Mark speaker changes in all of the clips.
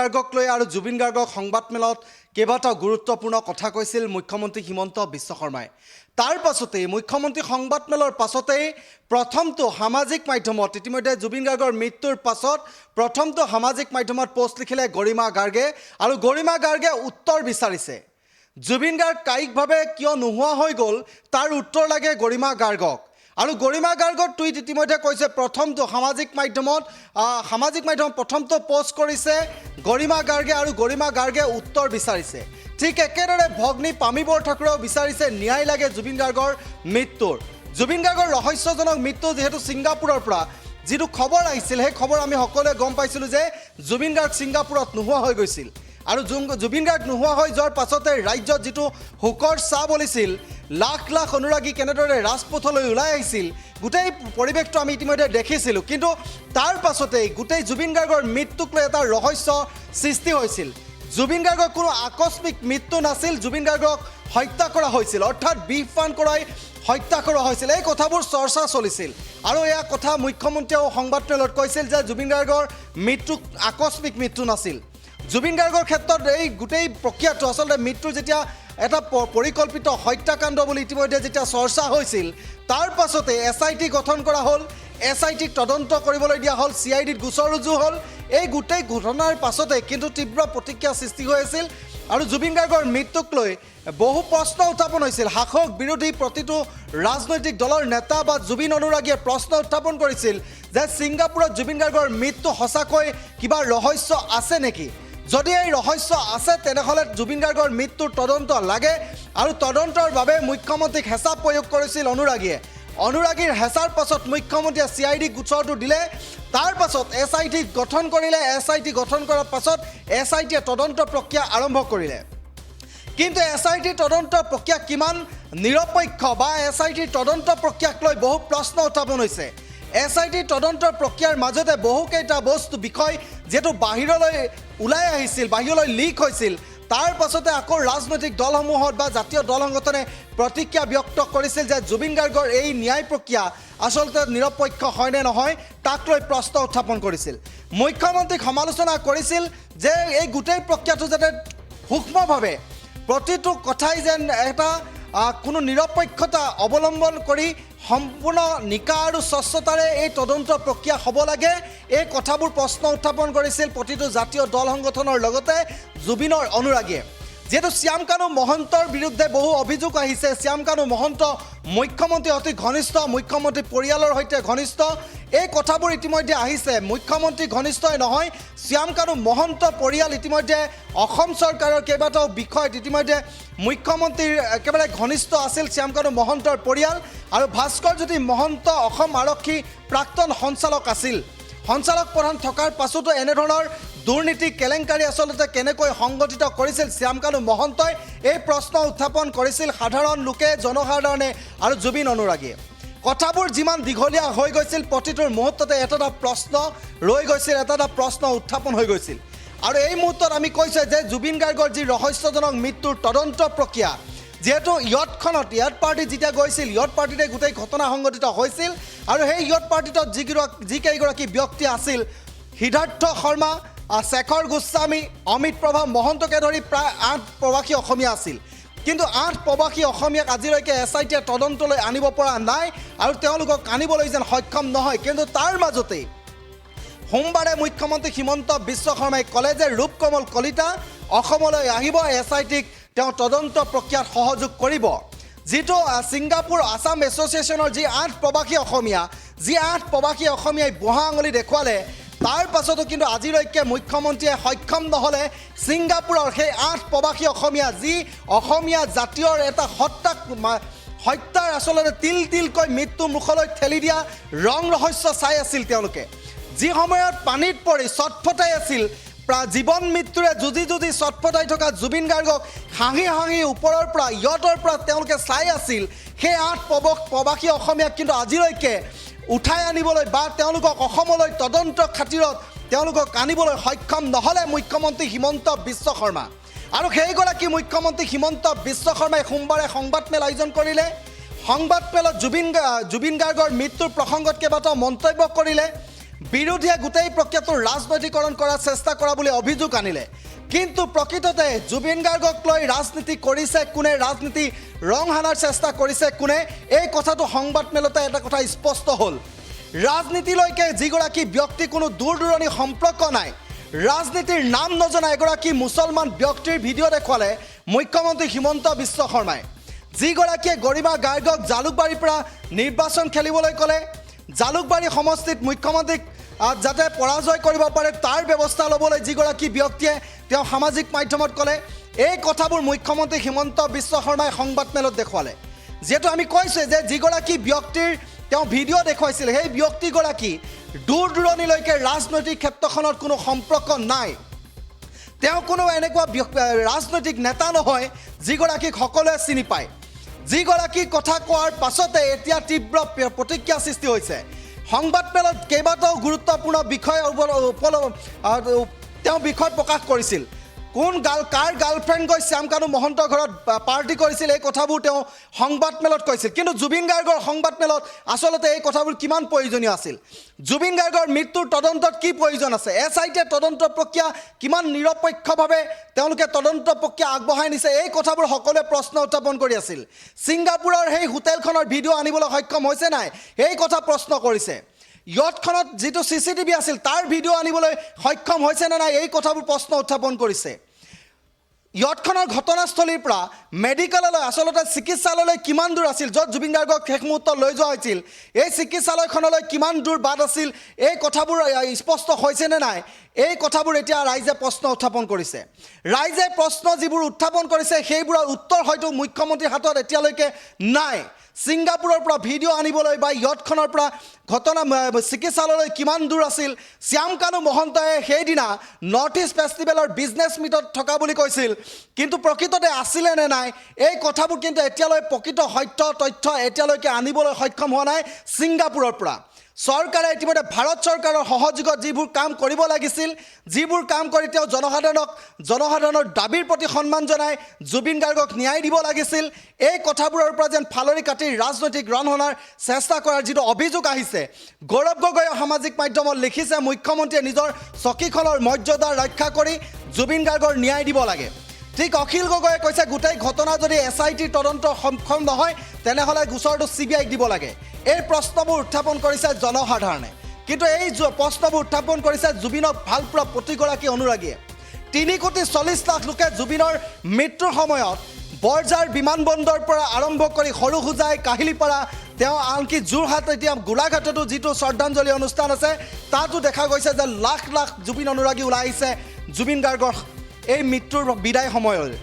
Speaker 1: গাৰ্গক লৈ আৰু জুবিন গাৰ্গক সংবাদমেলত কেইবাটাও গুৰুত্বপূৰ্ণ কথা কৈছিল মুখ্যমন্ত্ৰী হিমন্ত বিশ্ব শৰ্মাই। তাৰ পাছতেই মুখ্যমন্ত্ৰী সংবাদমেলৰ পাছতেই প্ৰথমটো সামাজিক মাধ্যমত ইতিমধ্যে জুবিন গাৰ্গৰ মৃত্যুৰ পাছত প্ৰথমটো সামাজিক মাধ্যমত পোষ্ট লিখিলে গৰিমা গাৰ্গে আৰু গৰিমা গাৰ্গে উত্তৰ বিচাৰিছে। জুবিন গাৰ্গ কায়িকভাৱে কিয় নোহোৱা হৈ গ'ল তাৰ উত্তৰ লাগে গৰিমা গাৰ্গক। আৰু গৰিমা গাৰ্গৰ টুইট ইতিমধ্যে কৈছে প্ৰথমটো সামাজিক মাধ্যমত প্ৰথমটো পোষ্ট কৰিছে গৰিমা গাৰ্গে আৰু গৰিমা গাৰ্গে উত্তৰ বিচাৰিছে। ঠিক একেদৰে ভগ্নী পামী বৰঠাকুৰেও বিচাৰিছে ন্যায় লাগে জুবিন গাৰ্গৰ মৃত্যুৰ। জুবিন গাৰ্গৰ ৰহস্যজনক মৃত্যু যিহেতু ছিংগাপুৰৰ পৰা যিটো খবৰ আহিছিল সেই খবৰ আমি সকলোৱে গম পাইছিলোঁ যে জুবিন গাৰ্গ ছিংগাপুৰত নোহোৱা হৈ গৈছিল। আৰু জুবিন গাৰ্গ নোহোৱা হৈ যোৱাৰ পাছতে ৰাজ্যত যিটো শোকৰ চাহ বলিছিল, লাখ লাখ অনুৰাগী কেনেদৰে ৰাজপথলৈ ওলাই আহিছিল, গোটেই পৰিৱেশটো আমি ইতিমধ্যে দেখিছিলোঁ। কিন্তু তাৰ পাছতেই গোটেই জুবিন গাৰ্গৰ মৃত্যুক লৈ এটা ৰহস্য সৃষ্টি হৈছিল। জুবিন গাৰ্গৰ কোনো আকস্মিক মৃত্যু নাছিল, জুবিন গাৰ্গক হত্যা কৰা হৈছিল, অৰ্থাৎ বিষপান কৰাই হত্যা কৰা হৈছিল। এই কথাবোৰ চৰ্চা চলিছিল আৰু এয়া কথা মুখ্যমন্ত্ৰীয়েও সংবাদমেলত কৈছিল যে জুবিন গাৰ্গৰ মৃত্যু আকস্মিক মৃত্যু নাছিল। জুবিন গাৰ্গৰ ক্ষেত্ৰত এই গোটেই প্ৰক্ৰিয়াটো আচলতে মৃত্যুৰ যেতিয়া এটা পৰিকল্পিত হত্যাকাণ্ড বুলি ইতিমধ্যে যেতিয়া চৰ্চা হৈছিল, তাৰ পাছতে SIT গঠন কৰা হ'ল, SITক তদন্ত কৰিবলৈ দিয়া হ'ল, CIDত গোচৰ ৰুজু হ'ল। এই গোটেই ঘটনাৰ পাছতে কিন্তু তীব্ৰ প্ৰতিক্ৰিয়া সৃষ্টি হৈ আছিল আৰু জুবিন গাৰ্গৰ মৃত্যুক লৈ বহু প্ৰশ্ন উত্থাপন হৈছিল। শাসক বিৰোধী প্ৰতিটো ৰাজনৈতিক দলৰ নেতা বা জুবিন অনুৰাগীয়ে প্ৰশ্ন উত্থাপন কৰিছিল যে ছিংগাপুৰত জুবিন গাৰ্গৰ মৃত্যু সঁচাকৈ কিবা ৰহস্য আছে নেকি? যদি এই ৰহস্য আছে তেনেহ'লে জুবিন গাৰ্গৰ মৃত্যুৰ তদন্ত লাগে আৰু তদন্তৰ বাবে মুখ্যমন্ত্ৰীক হেঁচা প্ৰয়োগ কৰিছিল অনুৰাগীয়ে। অনুৰাগীৰ হেঁচাৰ পাছত মুখ্যমন্ত্ৰীয়ে CID গোচৰটো দিলে, তাৰ পাছত SIT গঠন কৰিলে। SIT গঠন কৰাৰ পাছত SITয়ে তদন্ত প্ৰক্ৰিয়া আৰম্ভ কৰিলে। কিন্তু SIT তদন্ত প্ৰক্ৰিয়া কিমান নিৰপেক্ষ বা SIT তদন্ত প্ৰক্ৰিয়াক লৈ বহু প্ৰশ্ন উত্থাপন হৈছে। SIT তদন্তৰ প্ৰক্ৰিয়াৰ মাজতে বহুকেইটা বিষয় যিহেতু বাহিৰলৈ ওলাই আহিছিল, বাহিৰলৈ লিক হৈছিল, তাৰ পাছতে আকৌ ৰাজনৈতিক দলসমূহত বা জাতীয় দল সংগঠনে প্ৰতিক্ৰিয়া ব্যক্ত কৰিছিল যে জুবিন গাৰ্গৰ এই ন্যায় প্ৰক্ৰিয়া আচলতে নিৰপেক্ষ হয়নে নহয় তাক লৈ প্ৰশ্ন উত্থাপন কৰিছিল। মুখ্যমন্ত্ৰীক সমালোচনা কৰিছিল যে এই গোটেই প্ৰক্ৰিয়াটো যাতে সূক্ষ্মভাৱে প্ৰতিটো কথাই যেন এটা কোনো নিৰপেক্ষতা অৱলম্বন কৰি সম্পূৰ্ণ নিকা আৰু স্বচ্ছতাৰে এই তদন্ত প্ৰক্ৰিয়া হ'ব লাগে, এই কথাবোৰ প্ৰশ্ন উত্থাপন কৰিছিল প্ৰতিটো জাতীয় দল সংগঠনৰ লগতে জুবিনৰ অনুৰাগীয়ে। যিহেতু শ্যাম কানু মহন্তৰ বিৰুদ্ধে বহু অভিযোগ আহিছে, শ্যাম কানু মহন্ত মুখ্যমন্ত্ৰী অতি ঘনিষ্ঠ, মুখ্যমন্ত্ৰী পৰিয়ালৰ সৈতে ঘনিষ্ঠ, এই কথাবোৰ ইতিমধ্যে আহিছে। মুখ্যমন্ত্ৰী ঘনিষ্ঠই নহয়, শ্যাম কানু মহন্ত পৰিয়াল ইতিমধ্যে অসম চৰকাৰৰ কেইবাটাও বিষয়ত ইতিমধ্যে মুখ্যমন্ত্ৰীৰ একেবাৰে ঘনিষ্ঠ আছিল শ্যাম কানু মহন্তৰ পৰিয়াল। আৰু ভাস্কৰ জ্যোতি মহন্ত অসম আৰক্ষী প্ৰাক্তন সঞ্চালক আছিল। সঞ্চালক প্ৰধান থকাৰ পাছতো এনেধৰণৰ দুৰ্নীতি কেলেংকাৰী আচলতে কেনেকৈ সংগঠিত কৰিছিল শ্যাম কানু মহন্তই, এই প্ৰশ্ন উত্থাপন কৰিছিল সাধাৰণ লোকে, জনসাধাৰণে আৰু জুবিন অনুৰাগীয়ে। কথাবোৰ যিমান দীঘলীয়া হৈ গৈছিল প্ৰতিটোৰ মুহূৰ্ততে এটা এটা প্ৰশ্ন ৰৈ গৈছিল, এটা এটা প্ৰশ্ন উত্থাপন হৈ গৈছিল। আৰু এই মুহূৰ্তত আমি কৈছোঁ যে জুবিন গাৰ্গৰ যি ৰহস্যজনক মৃত্যুৰ তদন্ত প্ৰক্ৰিয়া, যিহেতু য়টখনত য়ট পাৰ্টিত যেতিয়া গৈছিল, য়ট পাৰ্টিতে গোটেই ঘটনা সংঘটিত হৈছিল আৰু সেই য়ট পাৰ্টিত যিকেইগৰাকী ব্যক্তি আছিল, সিদ্ধাৰ্থ শৰ্মা, শেখৰ গোস্বামী, অমিত প্ৰভা মহন্তকে ধৰি প্ৰায় 8 প্ৰৱাসী অসমীয়া আছিল। কিন্তু 8 প্ৰৱাসী অসমীয়াক আজিলৈকে SITয়ে তদন্তলৈ আনিব পৰা নাই আৰু তেওঁলোকক আনিবলৈ যেন সক্ষম নহয়। কিন্তু তাৰ মাজতেই সোমবাৰে মুখ্যমন্ত্ৰী হিমন্ত বিশ্ব শৰ্মাই ক'লে যে ৰূপকমল কলিতা অসমলৈ আহিব, SITক তেওঁ তদন্ত প্ৰক্ৰিয়াত সহযোগ কৰিব। যিটো ছিংগাপুৰ আছাম এছ'চিয়েশ্যনৰ যি 8 প্ৰৱাসী অসমীয়াই বুঢ়া আঙুলি দেখুৱালে, তাৰ পাছতো কিন্তু আজিলৈকে মুখ্যমন্ত্ৰীয়ে সক্ষম নহ'লে ছিংগাপুৰৰ সেই 8 প্ৰৱাসী অসমীয়া, যি অসমীয়া জাতীয়ৰ এটা হত্যাৰ আচলতে তিল তিলকৈ মৃত্যু মুখলৈ ঠেলি দিয়া ৰং ৰহস্য চাই আছিল তেওঁলোকে। যি সময়ত পানীত পৰি চটফটাই আছিল, জীৱন মৃত্যুৰে যুঁজি চটফটাই থকা জুবিন গাৰ্গক হাঁহি হাঁহি ওপৰৰ পৰা য়টৰ পৰা তেওঁলোকে চাই আছিল, সেই 8 প্ৰৱাসী অসমীয়াক কিন্তু আজিলৈকে উঠাই আনিবলৈ বা তেওঁলোকক অসমলৈ তদন্ত খাতিৰত তেওঁলোকক আনিবলৈ সক্ষম নহ'লে মুখ্যমন্ত্ৰী হিমন্ত বিশ্ব শৰ্মা। আৰু সেইগৰাকী মুখ্যমন্ত্ৰী হিমন্ত বিশ্ব শৰ্মাই সোমবাৰে সংবাদমেল আয়োজন কৰিলে। সংবাদমেলত জুবিন গাৰ্গৰ মৃত্যুৰ প্ৰসংগত কেইবাটাও মন্তব্য কৰিলে। বিৰোধীয়ে গোটেই প্ৰক্ৰিয়াটো ৰাজনৈতিকৰণ কৰাৰ চেষ্টা কৰা বুলি অভিযোগ আনিলে কিন্তু প্ৰকৃততে জুবিন গাৰ্গক লৈ ৰাজনীতি কৰিছে কোনে ৰাজনীতি ৰং হানাৰ চেষ্টা কৰিছে কোনে এই কথাটো সংবাদ মেলতে এটা কথা স্পষ্ট হ'ল ৰাজনীতিলৈকে যিগৰাকী ব্যক্তি কোনো দূৰ দূৰণি সম্পৰ্ক নাই ৰাজনীতিৰ নাম নজনা এগৰাকী মুছলমান ব্যক্তিৰ ভিডিঅ' দেখুৱালে মুখ্যমন্ত্ৰী হিমন্ত বিশ্ব শৰ্মাই যিগৰাকীয়ে গৰিমা গাৰ্গক জালুকবাৰীৰ পৰা নিৰ্বাচন খেলিবলৈ ক'লে জালুকবাৰী সমষ্টিত মুখ্যমন্ত্ৰীক যাতে পৰাজয় কৰিব পাৰে তাৰ ব্যৱস্থা ল'বলৈ যিগৰাকী ব্যক্তিয়ে তেওঁ সামাজিক মাধ্যমত ক'লে এই কথাবোৰ মুখ্যমন্ত্ৰী হিমন্ত বিশ্ব শৰ্মাই সংবাদ মেলত দেখুৱালে যেহেতু আমি কৈছোঁ যে যিগৰাকী ব্যক্তিৰ তেওঁ ভিডিঅ' দেখুৱাইছিল সেই ব্যক্তিগৰাকী দূৰ দূৰণিলৈকে ৰাজনৈতিক ক্ষেত্ৰখনত কোনো সম্পৰ্ক নাই তেওঁ কোনো এনেকুৱা ৰাজনৈতিক নেতা নহয় যিগৰাকীক সকলোৱে চিনি পায় যিগৰাকী কথা কোৱাৰ পাছতে এতিয়া তীব্ৰ প্ৰতিক্ৰিয়া সৃষ্টি হৈছে সংবাদ মেলত কেইবাটাও গুৰুত্বপূৰ্ণ বিষয় তেওঁ বিষয় প্ৰকাশ কৰিছিল কোন কাৰ গাৰ্লফ্ৰেণ্ড গৈ শ্যামকানু মহন্তৰ ঘৰত পাৰ্টি কৰিছিল এই কথাবোৰ তেওঁ সংবাদ মেলত কৈছিল কিন্তু জুবিন গাৰ্গৰ সংবাদ মেলত আচলতে এই কথাবোৰ কিমান প্ৰয়োজনীয় আছিল জুবিন গাৰ্গৰ মৃত্যুৰ তদন্তত কি প্ৰয়োজন আছে এছআইটিয়ে তদন্ত প্ৰক্ৰিয়া কিমান নিৰপেক্ষভাৱে তেওঁলোকে তদন্ত প্ৰক্ৰিয়া আগবঢ়াই নিছে এই কথাবোৰ সকলোৱে প্ৰশ্ন উত্থাপন কৰি আছিল ছিংগাপুৰৰ সেই হোটেলখনৰ ভিডিঅ' আনিবলৈ সক্ষম হৈছে নাই এই কথা প্ৰশ্ন কৰিছে ইয়টখনত যিটো চিচিটিভি আছিল তাৰ ভিডিঅ' আনিবলৈ সক্ষম হৈছে নে নাই এই কথাবোৰ প্ৰশ্ন উত্থাপন কৰিছে ইয়টখনৰ ঘটনাস্থলীৰ পৰা মেডিকেললৈ আচলতে চিকিৎসালয়লৈ কিমান দূৰ আছিল য'ত জুবিন গাৰ্গক শেষ মুহূৰ্তত লৈ যোৱা হৈছিল এই চিকিৎসালয়খনলৈ কিমান দূৰ বাট আছিল এই কথাবোৰ স্পষ্ট হৈছে নে নাই এই কথাবোৰ এতিয়া ৰাইজে প্ৰশ্ন উত্থাপন কৰিছে ৰাইজে প্ৰশ্ন যিবোৰ উত্থাপন কৰিছে সেইবোৰৰ উত্তৰ হয়তো মুখ্যমন্ত্ৰীৰ হাতত এতিয়ালৈকে নাই ছিংগাপুৰৰ পৰা ভিডিঅ' আনিবলৈ বা ইয়টখনৰ পৰা ঘটনা চিকিৎসালয়লৈ কিমান দূৰ আছিল শ্যামকানু মহন্তই সেইদিনা নৰ্থ ইষ্ট ফেষ্টিভেলৰ বিজনেছ মিটত থকা বুলি কৈছিল কিন্তু প্ৰকৃততে আছিলে নে নাই এই কথাবোৰ কিন্তু এতিয়ালৈ প্ৰকৃত সত্য তথ্য এতিয়ালৈকে আনিবলৈ সক্ষম হোৱা নাই ছিংগাপুৰৰ পৰা চৰকাৰে ইতিমধ্যে ভাৰত চৰকাৰৰ সহযোগত যিবোৰ কাম কৰিব লাগিছিল যিবোৰ কাম কৰি তেওঁ জনসাধাৰণৰ দাবীৰ প্ৰতি সন্মান জনাই জুবিন গাৰ্গক ন্যায় দিব লাগিছিল এই কথাবোৰৰ পৰা যেন ফালৰি কাটি ৰাজনৈতিক ৰণ হনাৰ চেষ্টা কৰাৰ যিটো অভিযোগ আহিছে গৌৰৱ গগৈয়ে সামাজিক মাধ্যমত লিখিছে মুখ্যমন্ত্ৰীয়ে নিজৰ চকীখনৰ মৰ্যাদা ৰক্ষা কৰি জুবিন গাৰ্গৰ ন্যায় দিব লাগে ঠিক অখিল গগৈয়ে কৈছে গোটেই ঘটনা যদি এছআইটিৰ তদন্ত সক্ষম নহয় তেনেহ'লে গোচৰটো চিবিআইক দিব লাগে এই প্ৰশ্নবোৰ উত্থাপন কৰিছে জনসাধাৰণে কিন্তু এই প্ৰশ্নবোৰ উত্থাপন কৰিছে জুবিনক ভাল পোৱা প্ৰতিগৰাকী অনুৰাগীয়ে 3,40,00,000 লোকে জুবিনৰ মৃত্যুৰ সময়ত বৰঝাৰ বিমানবন্দৰৰ পৰা আৰম্ভ কৰি সৰুসুজাই কাহিলিপাৰা তেওঁ আনকি যোৰহাট এতিয়া গোলাঘাটতো যিটো শ্ৰদ্ধাঞ্জলি অনুষ্ঠান আছে তাতো দেখা গৈছে যে লাখ লাখ জুবিন অনুৰাগী ওলাই আহিছে জুবিন গাৰ্গৰ এই মৃত্যুৰ বিদায় সময়লৈ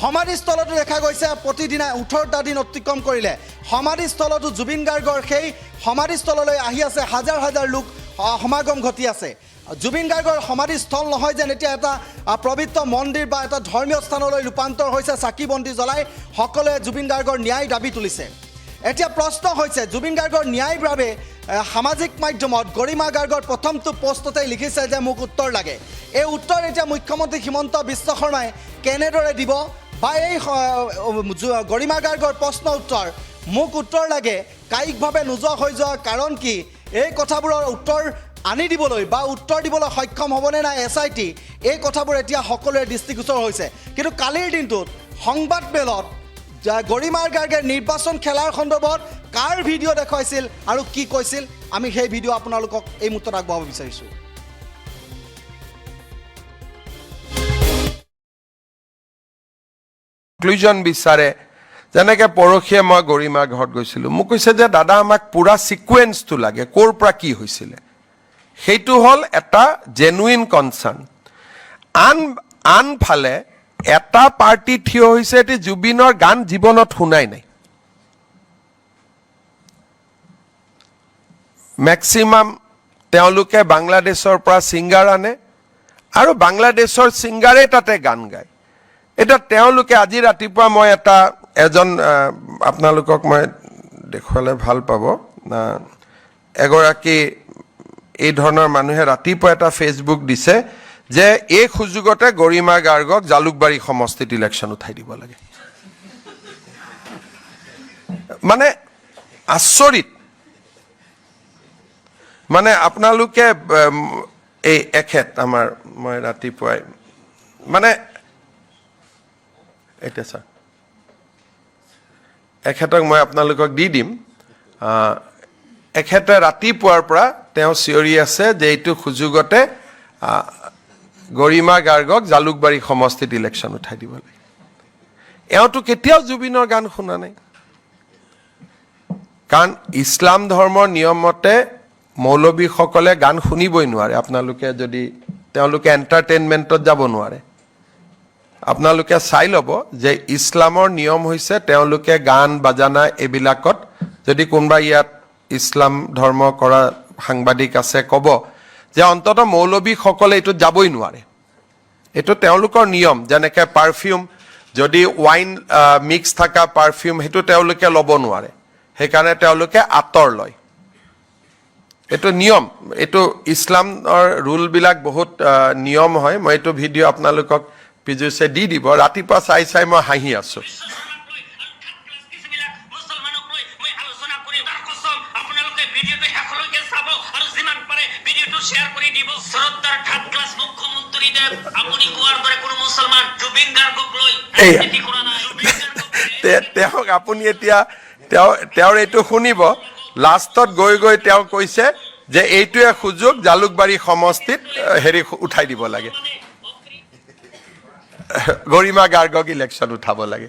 Speaker 1: সমাধিস্থলতো দেখা গৈছে প্ৰতিদিনে 18টা দিন অতিক্ৰম কৰিলে সমাধিস্থলতো জুবিন গাৰ্গৰ সেই সমাধিস্থললৈ আহি আছে হাজাৰ হাজাৰ লোক সমাগম ঘটি আছে জুবিন গাৰ্গৰ সমাধিস্থল নহয় যেন এতিয়া এটা পবিত্ৰ মন্দিৰ বা এটা ধৰ্মীয় স্থানলৈ ৰূপান্তৰ হৈছে চাকি বন্তি জ্বলাই সকলোৱে জুবিন গাৰ্গৰ ন্যায় দাবী তুলিছে এতিয়া প্ৰশ্ন হৈছে জুবিন গাৰ্গৰ ন্যায়ৰ বাবে সামাজিক মাধ্যমত গৰিমা গাৰ্গৰ প্ৰথমটো পোষ্টতে লিখিছে যে মোক উত্তৰ লাগে এই উত্তৰ এতিয়া মুখ্যমন্ত্ৰী হিমন্ত বিশ্ব শৰ্মাই কেনেদৰে দিব বা এই গৰিমা গাৰ্গৰ প্ৰশ্ন উত্তৰ মোক উত্তৰ লাগে কায়িকভাৱে নোযোৱা হৈ যোৱাৰ কাৰণ কি এই কথাবোৰৰ উত্তৰ আনি দিবলৈ বা উত্তৰ দিবলৈ সক্ষম হ'বনে নাই এছআইটি এই কথাবোৰ এতিয়া সকলোৰে দৃষ্টিগোচৰ হৈছে কিন্তু কালিৰ দিনটোত সংবাদ মেলত গৰিমা গাৰ্গে নিৰ্বাচন খেলাৰ সন্দৰ্ভত কাৰ ভিডিঅ' দেখুৱাইছিল আৰু কি কৈছিল আমি সেই ভিডিঅ' আপোনালোকক এই মুহূৰ্তত আগবঢ়াব বিচাৰিছোঁ
Speaker 2: কনক্লুজন বিচাৰে যেনেকৈ পৰহিয়ে মই গৰিমাৰ ঘৰত গৈছিলোঁ মোক কৈছে যে দাদা আমাক পুৰা ছিকুৱেঞ্চটো লাগে ক'ৰ পৰা কি হৈছিলে সেইটো হ'ল এটা জেনুইন কনচাৰ্ণ আনফালে এটা পাৰ্টি থিয় হৈছে এটি জুবিনৰ গান জীৱনত শুনাই নাই মেক্সিমাম তেওঁলোকে বাংলাদেশৰ পৰা ছিংগাৰ আনে আৰু বাংলাদেশৰ ছিংগাৰে তাতে গান গায় এটা তেওঁলোকে আজি ৰাতিপুৱা মই এজন আপোনালোকক মই দেখুৱালে ভাল পাব এগৰাকী এই ধৰণৰ মানুহে ৰাতিপুৱা এটা ফেচবুক দিছে যে এই সুযোগতে গৰিমা গাৰ্গক জালুকবাৰী সমষ্টিত ইলেকশ্যন উঠাই দিব লাগে মানে আচৰিত মানে আপোনালোকে এই এখেত আমাৰ মই ৰাতিপুৱাই মানে এতিয়া ছাৰ এখেতক মই আপোনালোকক দি দিম এখেতে ৰাতিপুৱাৰ পৰা তেওঁ চিঞৰি আছে যে এইটো সুযোগতে গৰিমা গাৰ্গক জালুকবাৰী সমষ্টিত ইলেকশ্যন উঠাই দিব লাগে এওঁতো কেতিয়াও জুবিনৰ গান শুনা নাই কাৰণ ইছলাম ধৰ্মৰ নিয়মতে মৌলবীসকলে গান শুনিবই নোৱাৰে আপোনালোকে যদি তেওঁলোকে এণ্টাৰটেইনমেণ্টত যাব নোৱাৰে আপোনালোকে চাই ল'ব যে ইছলামৰ নিয়ম হৈছে তেওঁলোকে গান বাজানা এইবিলাকত যদি কোনোবা ইয়াত ইছলাম ধৰ্ম কৰা সাংবাদিক আছে ক'ব যে অন্তত মৌলবীসকলে এইটোত যাবই নোৱাৰে এইটো তেওঁলোকৰ নিয়ম যেনেকৈ পাৰফিউম যদি ৱাইন মিক্স থকা পাৰফিউম সেইটো তেওঁলোকে ল'ব নোৱাৰে সেইকাৰণে তেওঁলোকে আঁতৰ লয় এইটো নিয়ম এইটো ইছলামৰ ৰুলবিলাক বহুত নিয়ম হয় মই এইটো ভিডিঅ' আপোনালোকক পিজুছে দি দিব ৰাতিপুৱা চাই চাই মই হাঁহি আছোঁ তেওঁক আপুনি এতিয়া তেওঁৰ এইটো শুনিব লাষ্টত গৈ গৈ তেওঁ কৈছে যে এইটোৱে সুযোগ জালুকবাৰী সমষ্টিত হেৰি উঠাই দিব লাগে গৰিমা গাৰ্গক ইলেকশ্যন উঠাব লাগে